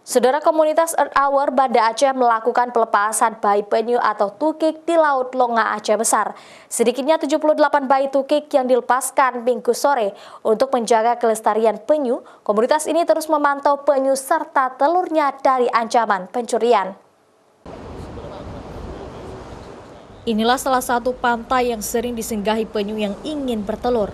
Saudara, komunitas Earth Hour Banda Aceh melakukan pelepasan bayi penyu atau tukik di Laut Longa Aceh Besar. Sedikitnya 78 bayi tukik yang dilepaskan Minggu sore untuk menjaga kelestarian penyu. Komunitas ini terus memantau penyu serta telurnya dari ancaman pencurian. Inilah salah satu pantai yang sering disinggahi penyu yang ingin bertelur.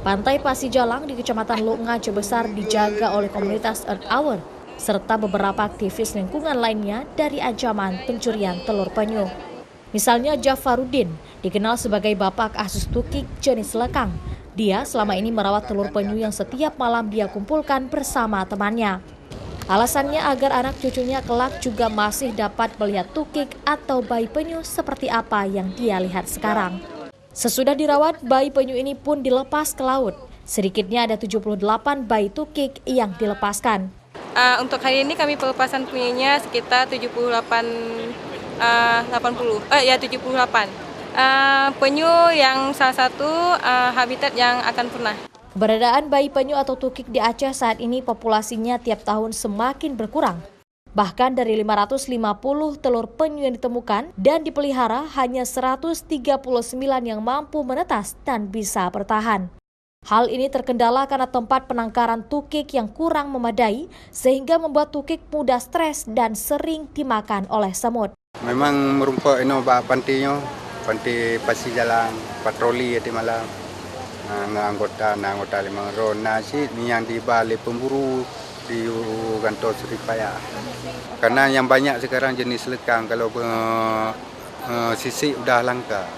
Pantai Pasijalang di Kecamatan Longa Aceh Besar dijaga oleh komunitas Earth Hour serta beberapa aktivis lingkungan lainnya dari ancaman pencurian telur penyu. Misalnya Jafaruddin, dikenal sebagai bapak kasus tukik jenis lekang. Dia selama ini merawat telur penyu yang setiap malam dia kumpulkan bersama temannya. Alasannya agar anak cucunya kelak juga masih dapat melihat tukik atau bayi penyu seperti apa yang dia lihat sekarang. Sesudah dirawat, bayi penyu ini pun dilepas ke laut. Sedikitnya ada 78 bayi tukik yang dilepaskan. Untuk hari ini kami pelepasan penyunya sekitar 78 penyu yang salah satu habitat yang akan punah. Keberadaan bayi penyu atau tukik di Aceh saat ini populasinya tiap tahun semakin berkurang. Bahkan dari 550 telur penyu yang ditemukan dan dipelihara, hanya 139 yang mampu menetas dan bisa bertahan. Hal ini terkendala karena tempat penangkaran tukik yang kurang memadai, sehingga membuat tukik mudah stres dan sering dimakan oleh semut. Memang merupakan pantai Pasijalang, patroli di malam. Anggota 5 orang nasi yang di balik pemburu di kantor Suripaya. Karena yang banyak sekarang jenis lekang, kalau sisik udah langka.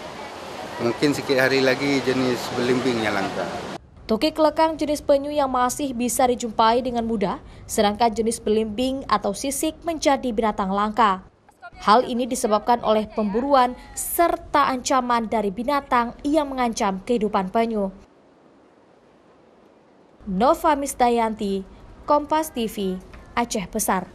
Mungkin sedikit hari lagi jenis belimbing yang langka. Tukik lekang jenis penyu yang masih bisa dijumpai dengan mudah, sedangkan jenis belimbing atau sisik menjadi binatang langka. Hal ini disebabkan oleh pemburuan serta ancaman dari binatang yang mengancam kehidupan penyu. Nova Misdayanti, Kompas TV, Aceh Besar.